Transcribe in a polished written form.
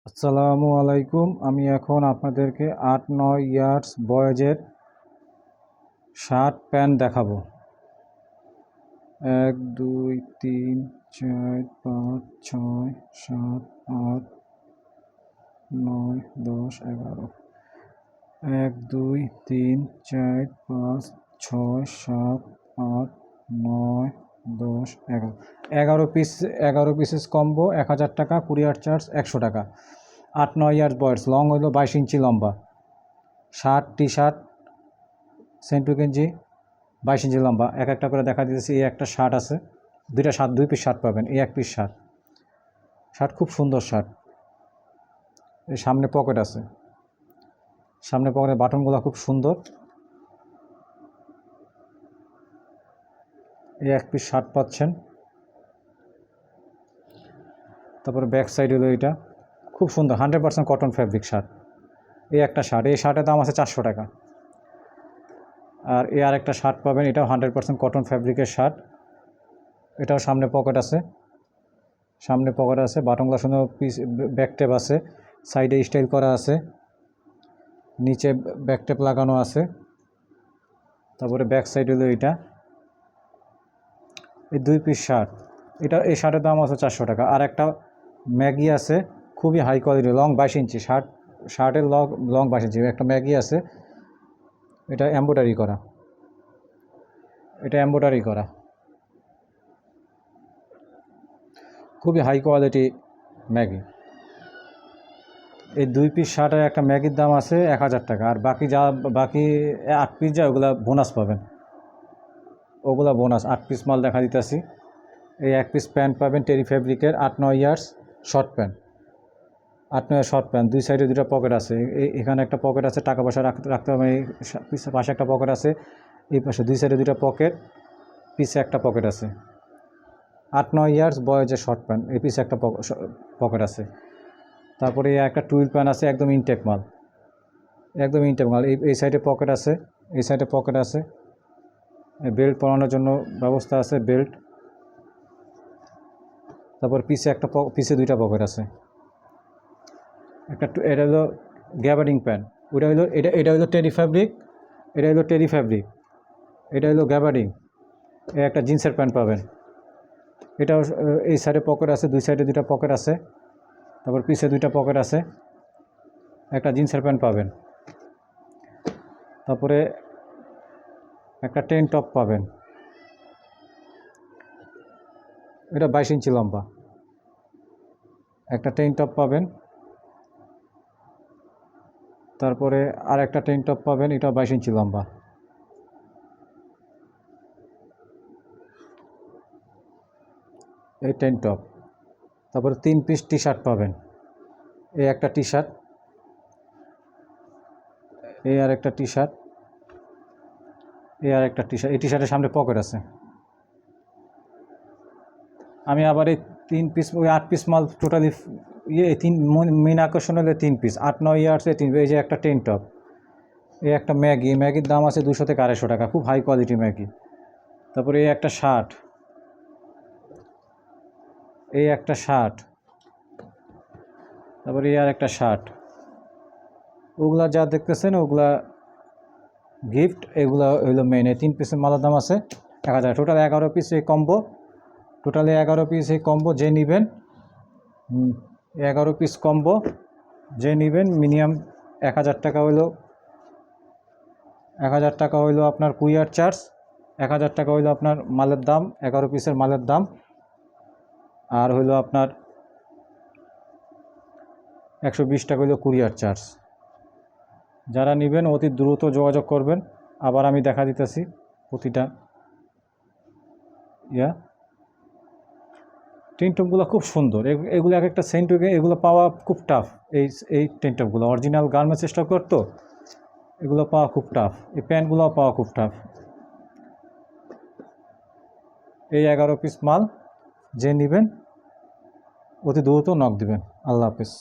আসসালামু আলাইকুম। আমি এখন আপনাদেরকে ৮-৯ ইয়ার্স বয়েজের শার্ট প্যান্ট দেখাবো। ১ ২ ৩ ৪ ৫ ৬ ৭ ৮ ৯ ১০ ১১। ১ ২ ৩ ৪ ৫ ৬ ৭ ৮ ৯ ১০ ১১। ১১ পিসেস কম্বো ১,০০০ টাকা, কুরিয়ার চার্জ ১০০ টাকা। ৮-৯ ইয়ার্স বয়স, লং হইল ২২ ইঞ্চি লম্বা। শার্ট টি শার্ট সেন্টু গেঞ্জি ২২ ইঞ্চি লম্বা। এক একটা করে দেখা দিতেছি। এই একটা শার্ট আছে, দুইটা শার্ট, ২ পিস শার্ট পাবেন। এই ১ পিস শার্ট। শার্ট খুব সুন্দর শার্ট। এই সামনে পকেট আছে, সামনে পকেটের বাটনগুলো খুব সুন্দর। এই ১ পিস শার্ট পাচ্ছেন। তারপরে ব্যাক সাইড হলো এটা, খুব সুন্দর 100% কটন ফ্যাব্রিক শার্ট। এই একটা শার্ট, এই শার্টের দাম আছে ৪০০ টাকা। আর এই আরেকটা শার্ট পাবেন, এটাও 100% কটন ফ্যাব্রিকের শার্ট। এটাও সামনে পকেট আছে, সামনে পকেট আছে, বাটনগুলো সুন্দর, পিস ব্যাক টেপ আছে, সাইডে স্টাইল করা আছে, নিচে ব্যাক টেপ লাগানো আছে। তারপরে ব্যাক সাইড হলো এটা। এই ২ পিস শার্ট, এই শার্টের দাম আছে ৪০০ টাকা। আর একটা ম্যাগি আছে, খুবই হাই কোয়ালিটি, লং ২২ ইঞ্চি শার্টের লং ২২ ইঞ্চি। একটা ম্যাগি আছে, এটা এমব্রয়ডারি করা, এটা এমব্রয়ডারি করা, খুবই হাই কোয়ালিটি ম্যাগি। এই ২ পিস শার্টের একটা ম্যাগির দাম আছে ১,০০০ টাকা। আর বাকি ৮ পিস যায় ওগুলা বোনাস পাবেন, ওগুলা বোনাস। ৮ পিস মাল দেখা দিতেছি। এই ১ পিস প্যান্ট পাবেন টেরি ফ্যাব্রিকের, ৮-৯ years short pant. ৮-৯ short pant, ২ সাইডে ২টা পকেট আছে। এখানে একটা পকেট আছে, টাকা পয়সা রাখতে হবে। এই পাশে একটা পকেট আছে, এই পাশে ২ সাইডে ২টা পকেট, পিছে একটা পকেট আছে। ৮-৯ ইয়ার্স বয়েজের শর্ট প্যান্ট, এই পিছে একটা পকেট আছে। তারপরে একটা টুইল প্যান্ট আছে, একদম ইনটেক মাল, একদম ইনটেক মাল। এই সাইডে পকেট আছে, এই সাইডে পকেট আছে, বেল্ট পরানোর জন্য ব্যবস্থা আছে, বেল্ট। তারপর পিছে ২টা পকেট আছে। এটা হলো গ্যাবার্ডিং প্যান্ট, ওটা হলো এটা হলো টেরি ফ্যাব্রিক, এটা হলো টেরি ফ্যাব্রিক, এটা হলো গ্যাবার্ডিং। একটা জিন্সের প্যান্ট পাবেন, এটাও এই সাইডে পকেট আছে, ২ সাইডে ২টা পকেট আছে। তারপর পিছে 2টা পকেট আছে, একটা জিন্সের প্যান্ট পাবেন। তারপরে একটা টেন টপ পাবেন, এটা 22 ইঞ্চি লম্বা, একটা টেন টপ পাবেন। তারপরে আর একটা টেন টপ পাবেন, এটা 22 ইঞ্চি লম্বা। এই টেন টপ। তারপরে 3 পিস টি শার্ট পাবেন। এই একটা টি শার্ট, এই আর একটা টি শার্ট, এই আর একটা টি শার্ট। এই টি শার্টের সামনে পকেট আছে। আমি আবার এই 3 পিস, ওই 8 পিস মাল টোটালি মেন আকর্ষণ হলে 3 পিস, 8-9 ইয়ার্সে 3 পিস। এই যে একটা টেন টপ, এই একটা ম্যাগির দাম আছে 200 থেকে 250 টাকা, খুব হাই কোয়ালিটি ম্যাগি। তারপরে এই একটা শার্ট, এই একটা শার্ট, তারপরে এই আর একটা শার্ট। ওগুলা যা দেখতেছেন ওগুলা গিফট, এগুলা হইলো মেন। এই 3 পিসের মালার দাম আছে 1000। টোটাল 11 পিস এই কম্বো, টোটালি 11 পিস এই কম্বো। যে নেবেন 11 পিস কম্বো, যে নেবেন মিনিমাম 1000 টাকা হইলো, 1000 টাকা হইলো আপনার কুরিয়ার চার্জ, 1000 টাকা হইলো আপনার মালের দাম, 11 পিসের মালের দাম। আর হইলো আপনার 120 টাকা হইলো কুরিয়ার চার্জ। যারা নেবেন অতি দ্রুত যোগাযোগ করবেন। আবার আমি দেখা দিতেছি প্রতিটা টেনটপগুলো খুব সুন্দর। এগুলো এক একটা সেন্টুকে, এগুলো পাওয়া খুব টাফ। এই টেনটপগুলো অরিজিনাল গার্মেন্টস স্টক করতো, এগুলো পাওয়া খুব টাফ। এই প্যান্টগুলোও পাওয়া খুব টাফ। এই 11 পিস মাল যে নেবেন অতি দ্রুত নক দিবেন। আল্লাহ হাফেজ।